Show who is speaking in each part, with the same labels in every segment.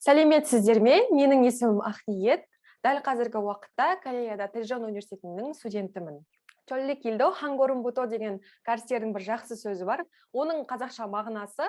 Speaker 1: Сәлеметсіздер ме? Менің есімім Ақниет. Дәл қазіргі уақытта Кореяда Тежон университетінің студентімін. Чолли килдо хангорумбуто деген кәрістердің бір жақсы сөзі бар. Оның қазақша мағынасы: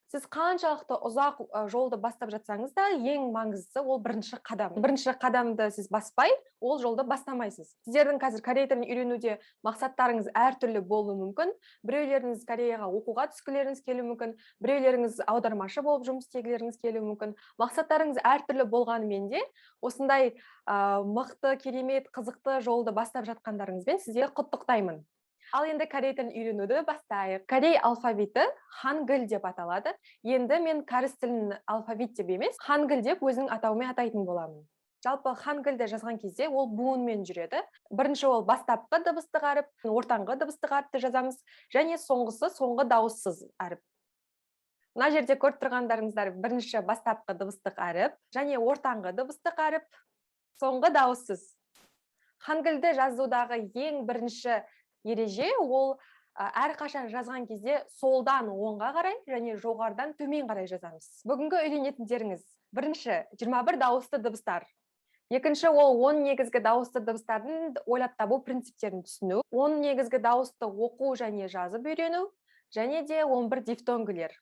Speaker 1: сіз қаншалықты ұзақ жолды бастап жатсаңыз да, ең маңыздысы ол бірінші қадам. Бірінші қадамды сіз баспай, ол жолды бастамайсыз. Сіздердің қазір корей тілін үйренуде мақсаттарыңыз әртүрлі болуы мүмкін. Біреулеріңіз Кореяға оқуға түскілеріңіз келуі мүмкін, біреулеріңіз аудармашы болып жұмыс істегілеріңіз келуі мүмкін. Мақсаттарыңыз әртүрлі болғанымен де, осындай мықты, керемет, қызықты жолды бастап жатқандарыңызбен сізге құттықтаймын. Ал енді корей тілін үйренуді бастайық. Корей алфавиті хангыл деп аталады. Енді мен кәріс тілін алфавит деп емес, хангыл деп өзінің атауымен атайтын боламын. Жалпы хангылды жазған кезде ол буынмен жүреді. Бірінші ол бастапқы дыбыстық әріп, ортаңғы дыбыстық әріпті жазамыз, және соңғысы соңғы дауыссыз әріп. Мына жерде көріп тұрғандарыңыздар бірінші бастапқы дыбыстық әріп, және ортаңғы дыбыстық әріп, соңғы дауыссыз. Хангылды жазудағы ең бірінші ереже ол әрқашан жазған кезде солдан оңға қарай және жоғарыдан төмен қарай жазамыз. Бүгінгі үйренетіндеріңіз: бірінші 21 дауысты дыбыстар. Екінші ол 10 негізгі дауысты дыбыстардың ойлап табу принциптерін түсіну, 10 негізгі дауысты оқу және жазып үйрену, және де 11 дифтонгілер.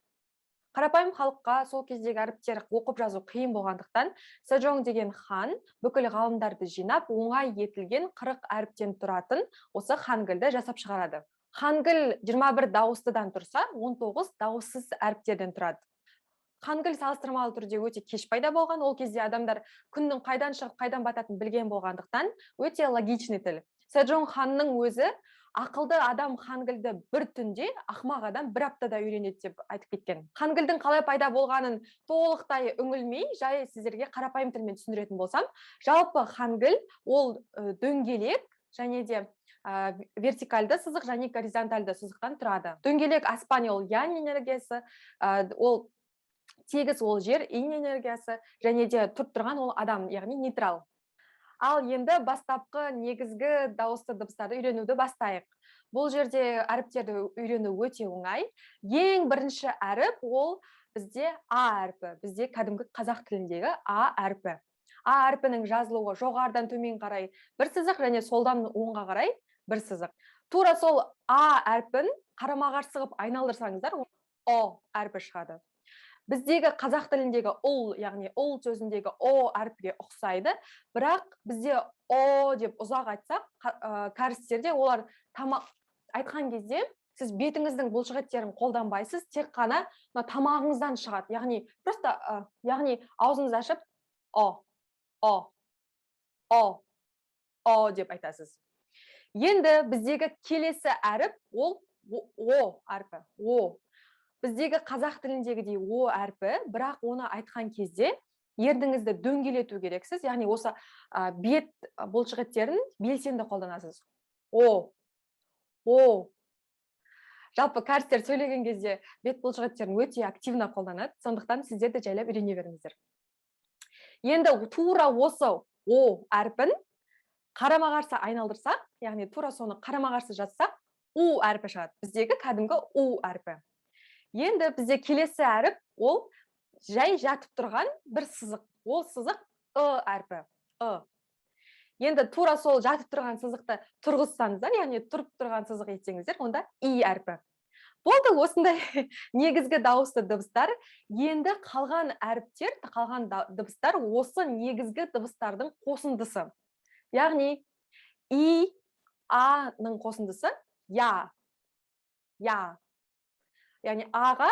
Speaker 1: Қарапайым халыққа сол кездегі әріптер оқып жазу қиын болғандықтан, Сежонг деген хан бүкіл ғалымдарды жинап, оңай етілген 40 әріптен тұратын осы хангылды жасап шығарады. Хангыл 21 дауыстыдан тұрса, 19 дауыссыз әріптерден тұрады. Хангыл салыстырмалы түрде өте кеш пайда болған. Ол кезде адамдар күннің қайдан шығып, қайдан бататынын білген болғандықтан, өте логичный тіл. Сежонг ханның өзі ақылды адам хангылды бір түнде, ақмақ адам бір аптада үйренеді деп айтып кеткен. Хангылдың қалай пайда болғанын толықтай үңілмей, жай сіздерге қарапайым тілмен түсіндіретін болсам, жалпы хангыл ол дөңгелек және де вертикальды сызық және горизонтальды сызықтан тұрады. Дөңгелек аспан ол янь энергиясы, ол тегіс ол жер, инь энергиясы, және де тұрып тұрған ол адам, яғни нейтрал. Ал енді бастапқы негізгі дауысты дыбыстарды үйренуді бастайық. Бұл жерде әріптерді үйрену өте оңай. Ең бірінші әріп ол бізде А әрпі. Бізде кәдімгі қазақ тіліндегі А әрпі. А әрпінің жазылуы жоғарыдан төмен қарай бір сызық, және солдан оңға қарай бір сызық. Тура сол А әрпін қарама-қарсы қылып айналдырсаңыздар, О әрпі шығады. Біздегі қазақ тіліндегі ұл, яғни ұл сөзіндегі О әріпке ұқсайды, бірақ бізде О деп ұзақ айтсақ, кәрістерде олар айтқан кезде сіз бетіңіздің бұлшықеттерін қолданбайсыз, тек қана тамағыңыздан шығады. Яғни аузыңызды ашып О деп айтасыз. Енді біздегі келесі әріп ол О әрпі. О. Біздегі қазақ тіліндегідей О әрпі, бірақ оны айтқан кезде ерніңізді дөңгелету керексіз. Яғни осы бет бұлшықеттерін белсенді қолданасыз. О. Жалпы кәрістер сөйлеген кезде бет бұлшықеттерін өте активно қолданады. Сондықтан сіздер де жайлап үйрене беріңіздер. Енді тура осы О әрпін қарама-қарсы айналдырсақ, яғни тура соны қарама-қарсы жазсақ, У әрпі шығады. Біздегі кәдімгі У әрпі. Енді бізде келесі әріп ол жай жатып тұрған бір сызық. Ол сызық әрпі. Енді тура сол жатып тұрған сызықты тұрғызсаңыздар, яғни тұрып тұрған сызық етсеңіздер, онда И әрпі. Болды, осындай негізгі дауысты дыбыстар. Енді қалған әріптер, қалған дыбыстар осы негізгі дыбыстардың қосындысы. Яғни И, А-ның қосындысы Я. Яғни Аға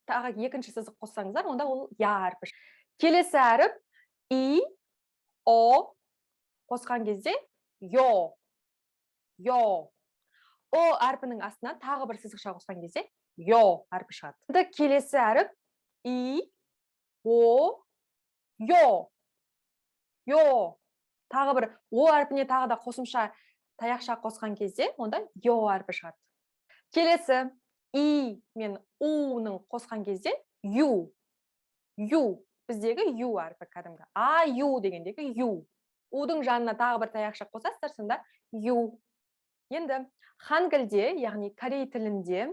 Speaker 1: тағы екінші сызық қоссаңыздар, онда ол Я әрпі. Келесі әріп И, О қосқан кезде Йо. О әрпінің астына тағы бір сызықша қосқан кезде Йо әрпі шығады. Келесі әріп И, О, Йо. Тағы бір О әрпіне тағы да қосымша таяқша қосқан кезде, онда Йо әрпі шығады. Келесі И мен У-ның қосқан кезде Ю. Біздегі Ю әрпі кәдімгі. А-Ю дегендегі Ю. У-дің жанына тағы бір таяқша қосасыздар, сонда Ю. Енді хангылде, яғни корей тілінде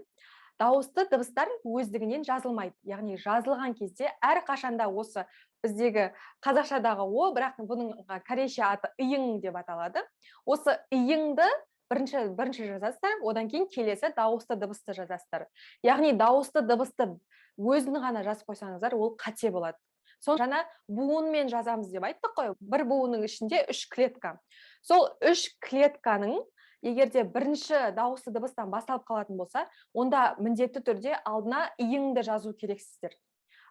Speaker 1: дауысты дыбыстар өздігінен жазылмайды. Яғни жазылған кезде әрқашанда осы біздегі қазақшадағы о, бірақ бұның корейше аты иың деп аталады. Осы иыңды бірінші жазасыздар, одан кейін келесі дауысты дыбысты жазасыздар. Яғни дауысты дыбысты өзін ғана жазып қойсаңыздар, ол қате болады. Жаңа буынмен жазамыз деп айттық қой, бір буынның ішінде 3 клетка. Сол 3 клетканың егерде бірінші дауысты дыбыстан басталып қалатын болса, онда міндетті түрде алдына иыңды жазу керексіздер.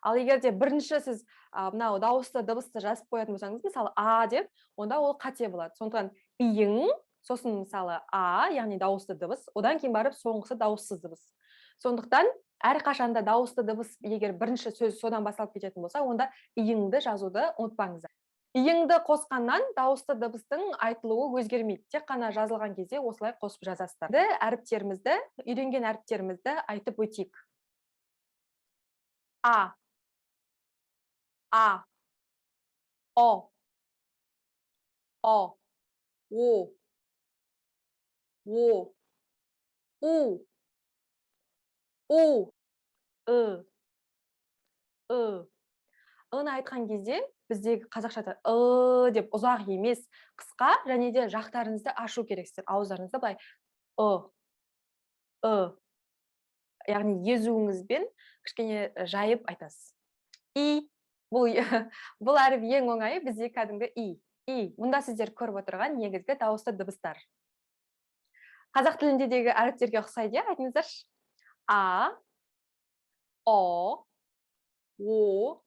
Speaker 1: Ал егерде бірінші сіз мынау дауысты дыбысты жазып қоятын болсаңыз, мысалы а деп, онда ол қате болады. Сондықтан иың, сосын мысалы а, яғни дауысты дыбыс, одан кейін барып соңғысы дауыссыз дыбыс. Сондықтан әрқашанда дауысты дыбыс егер бірінші сөз содан басталып кететін болса, онда иыңды жазуды ұмытпаңыздар. Иыңды қосқаннан дауысты дыбыстың айтылуы өзгермейді. Тек қана жазылған кезде осылай қосып жазасыздар. Әріптерімізді, үйренген әріптерімізді айтып өтейік. А, О, О, У, ын айтқан кезде біздегі қазақшада деп ұзақ емес, қысқа және де жақтарыңызды ашу керексіздер. Ауыздарыңызды былай яғни езуіңізбен кішкене жайып айтасыз. И, бұл әріп ең оңайы бізде кәдімгі и. Мұнда сіздер көріп отырған негізгі дауысты дыбыстар. Қазақ тіліндегі әріптерге ұқсайды, айтыңыздаршы. А, О, У,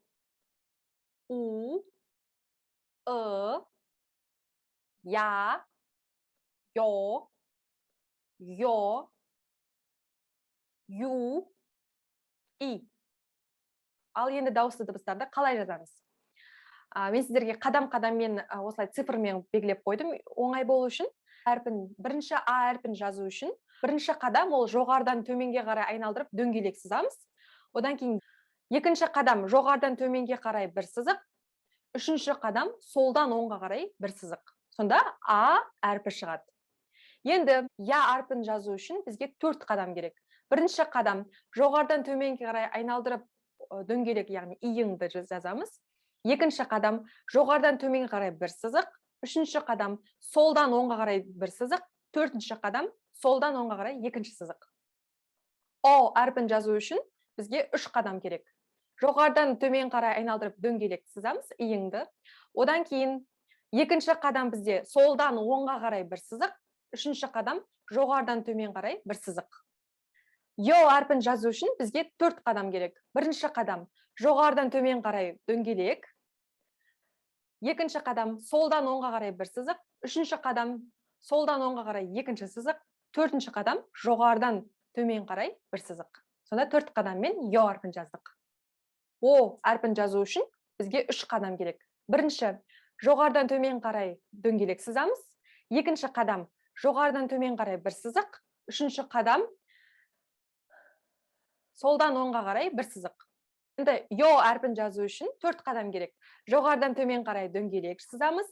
Speaker 1: Я, Ё, Ю, И. Ал енді дауысты дыбыстарды қалай жазамыз? Мен сіздерге қадам-қадаммен осылай цифрмен белгілеп қойдым, оңай болу үшін. Бірінші а әрпін жазу үшін бірінші қадам ол жоғарыдан төменге қарай айналдырып дөңгелек сызамыз. Одан кейін екінші қадам жоғарыдан төменге қарай бір сызық, үшінші қадам солдан оңға қарай бір сызық. Сонда а әрпі шығады. Енді я әрпін жазу үшін бізге 4 қадам керек. Бірінші қадам жоғарыдан төменге қарай айналдырып дөңгелек, яғни иыңды жазамыз. Екінші қадам жоғарыдан төменге қарай бір сызық, үшінші қадам солдан оңға қарай бір сызық, төртінші қадам солдан оңға қарай екінші сызық. О әрпін жазу үшін бізге 3 қадам керек. Жоғарыдан төмен қарай айналдырып дөңгелек сызамыз иыңды. Одан кейін екінші қадам бізде солдан оңға қарай бір сызық, үшінші қадам жоғарыдан төмен қарай бір сызық. Йо әрпін жазу үшін бізге 4 қадам керек. Бірінші қадам жоғарыдан төмен қарай дөңгелек, екінші қадам солдан оңға қарай бір сызық, үшінші қадам солдан оңға қарай екінші сызық, төртінші қадам жоғарыдан төмен қарай бір сызық. Сонда 4 қадаммен йо әрпін жаздық. О әрпін жазу үшін бізге 3 қадам керек. Бірінші жоғарыдан төмен қарай дөңгелек сызамыз, екінші қадам жоғарыдан төмен қарай бір сызық, үшінші қадам солдан оңға қарай бір сызық. Енді йо әрпін жазу үшін 4 қадам керек. Жоғарыдан төмен қарай дөңгелек сызамыз.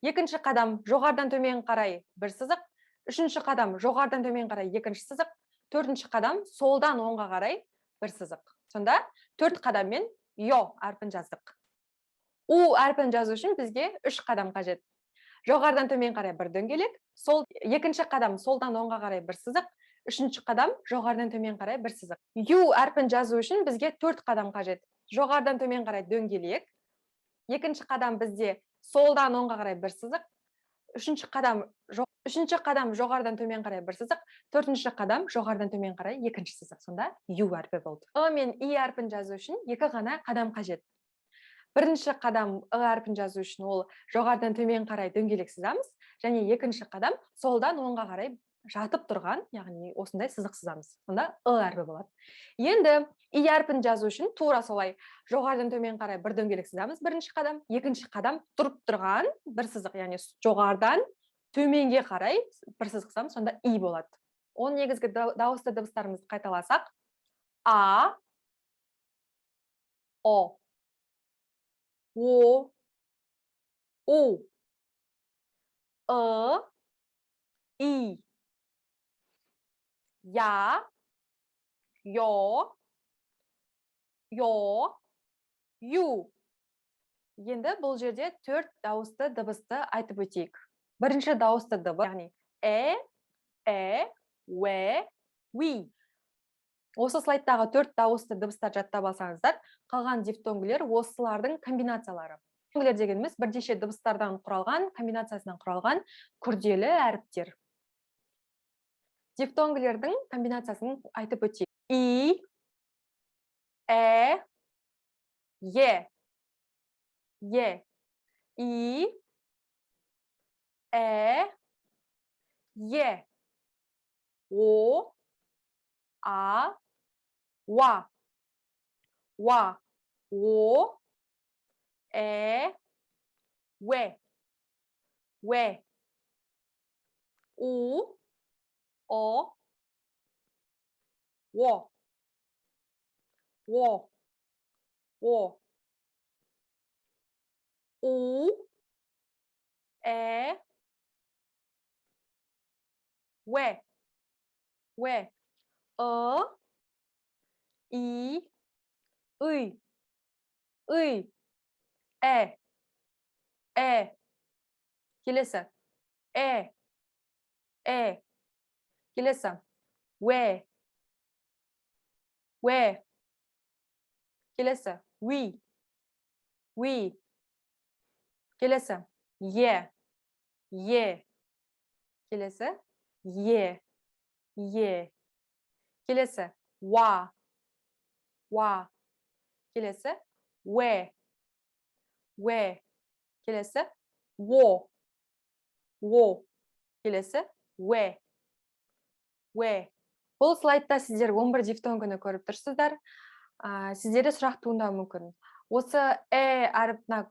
Speaker 1: Екінші қадам жоғарыдан төмен қарай бір сызық, үшінші қадам жоғарыдан төмен қарай екінші сызық, төртінші қадам солдан оңға қарай бір сызық. Сонда 4 қадаммен йо әрпін жаздық. У әрпін жазу үшін бізге 3 қадам қажет. Жоғарыдан төмен қарай бір дөңгелек, екінші қадам солдан оңға қарай бір сызық, үшінші қадам жоғарыдан төмен қарай бір сызық. Ю әрпін жазу үшін бізге 4 қадам қажет. Жоғарыдан төмен қарай дөңгелек, екінші қадам бізде солдан оңға қарай бір сызық, үшінші қадам жоғарыдан төмен қарай бір сызық, төртінші қадам жоғарыдан төмен қарай екінші сызық. Сонда ю әрпі болды. Ы мен и әрпін жазу үшін 2 ғана қадам қажет. Бірінші қадам ы әрпін жазу үшін ол жоғарыдан төмен қарай дөңгелек сызамыз, және екінші қадам солдан оңға қарай жатып тұрған, яғни осындай сызық сызамыз. Сонда ы әрпі болады. Енді и әрпін жазу үшін тура солай жоғарыдан төмен қарай бір дөңгелек сызамыз, бірінші қадам, екінші қадам тұрып тұрған бір сызық, яғни жоғарыдан төменге қарай бір сызық сызамыз, сонда и болады. Оның негізгі дауысты дыбыстарымызды қайталасақ: а, о, у, и, я, yo, yo, yu. Енді бұл жерде 4 дауысты дыбысты айтып өтейік. Бірінші дауысты дыбыс, яғни we, we. Осы слайдтағы 4 дауысты дыбыстар жаттап алсаңыздар, қалған дифтонгілер осылардың комбинациялары. Дифтонгілер дегеніміз бірнеше дыбыстардан құралған, комбинациясынан құралған күрделі әріптер. Дифтонгілердің комбинациясын айтып өтейік. И, е, е, и, е, о, а, ва, о, we, у, о, wo, у, we, и, ый, келесі, келесі, we, келесі, we, келесі, е, келесі, келесі, wa, келесі, we, келесі, wo, келесі, we. Бұл слайдта сіздер 11 дифтонгіні көріп тұрсыздар. Сіздерде сұрақ туындауы мүмкін. Осы әріпіне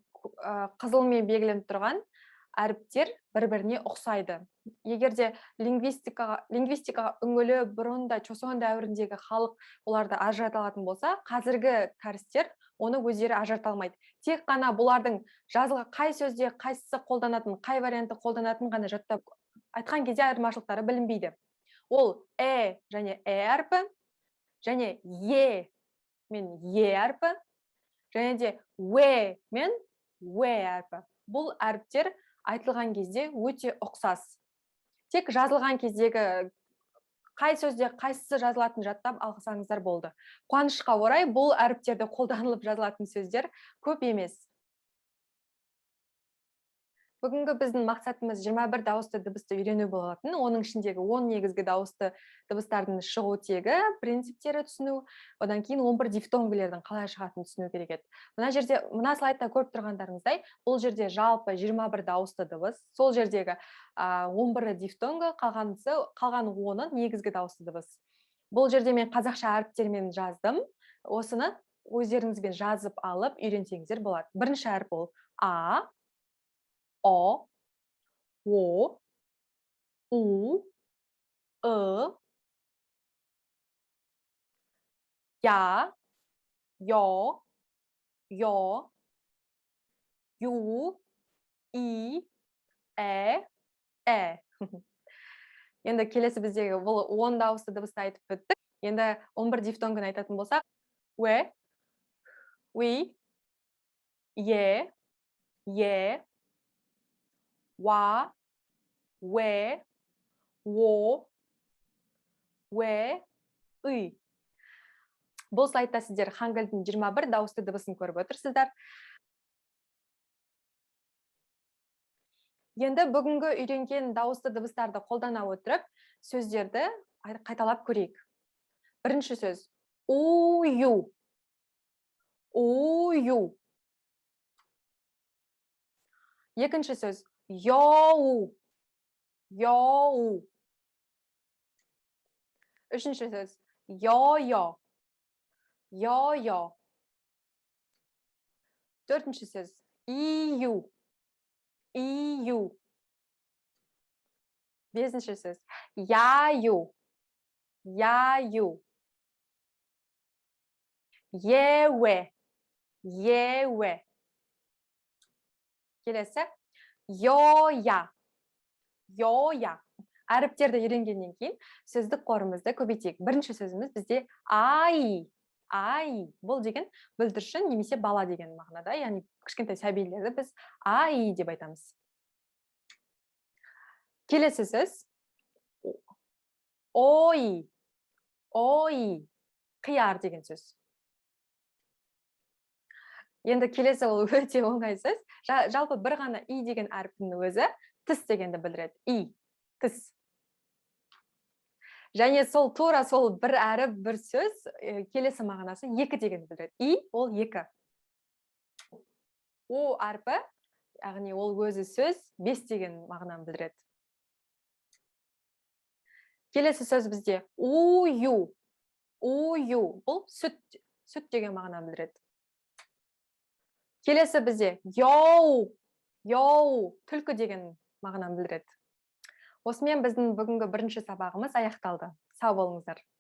Speaker 1: қызылмен белгіленіп тұрған әріптер бір-біріне ұқсайды. Егерде лингвистикаға үңілі бұрында Чосон дәуіріндегі халық оларды ажырата алатын болса, қазіргі кәрістер оны өздері ажырата алмайды. Тек қана бұлардың жазылған қай сөзде қайсысы қолданатын, қай варианты қолданатын ғана жаттап айтқан кезде айырмашылықтары білінбейді. Ол және әрпі, және мен әрпі, және де мен әрпі. Бұл әріптер айтылған кезде өте ұқсас. Тек жазылған кездегі қай сөзде қайсысы жазылатын жаттап алсаңыздар болды. Қуанышқа орай бұл әріптерді қолданылып жазылатын сөздер көп емес. Бүгінгі біздің мақсатымыз 21 дауысты дыбысты үйрену болатын. Оның ішіндегі 10 негізгі дауысты дыбыстардың шығу тегі, принциптері түсіну, одан кейін 11 дифтонгілердің қалай шығатынын түсіну керек еді. Мына слайдта көріп тұрғандарыңыздай, бұл жерде жалпы 21 дауысты дыбыс, сол жердегі 11 дифтонгі, қалған 10 негізгі дауысты дыбыс. Бұл жерде мен қазақша әріптермен жаздым. Осыны өздеріңізбен жазып алып үйренсеңіздер болады. Бірінші әріп ол а, o, o, u, ya, yo, yu, i, Енді келесі біздегі бұл 10 дауысты дыбысты айтып біттік. Енді 11 дифтонгын айтатын болсақ, we, ye, wa, we, wo, ый. Бұл слайдта сіздер хангыльдің 21 дауысты дыбысын көріп отырсыздар. Енді бүгінгі үйренген дауысты дыбыстарды қолдана отырып, сөздерді қайталап көрейік. Бірінші сөз ую. Екінші сөз йоу. Үшінші сөз йо-йо. Төртінші сөз ию. Бесінші сөз яю. Еуе. Келесі йоя. әріптерді үйренгеннен кейін сөздік қорымызды көбейтейік. Бірінші сөзіміз бізде ай. Ай. Бұл деген бүлдіршін немесе бала деген мағынада, яғни кішкентай сәбилерді біз ай деп айтамыз. Келесі сөз ой. Ой. Қияр деген сөз. Енді келесі ол өте оңай сөз. Жалпы бір ғана и деген әріптің өзі тіс дегенді білдіреді. И. Тіс. Және тура сол бір әріп, бір сөз, келесі мағынасы екі дегенді білдіреді. И ол екі. О әрпі, яғни ол өзі сөз 5 деген мағынаны білдіреді. Келесі сөз бізде ую. Ую. Бұл сүт деген мағынаны білдіреді. Келесі бізде йоу. Йоу. Түлкі деген мағынаны білдіреді. Осымен біздің бүгінгі бірінші сабағымыз аяқталды. Сау болыңыздар.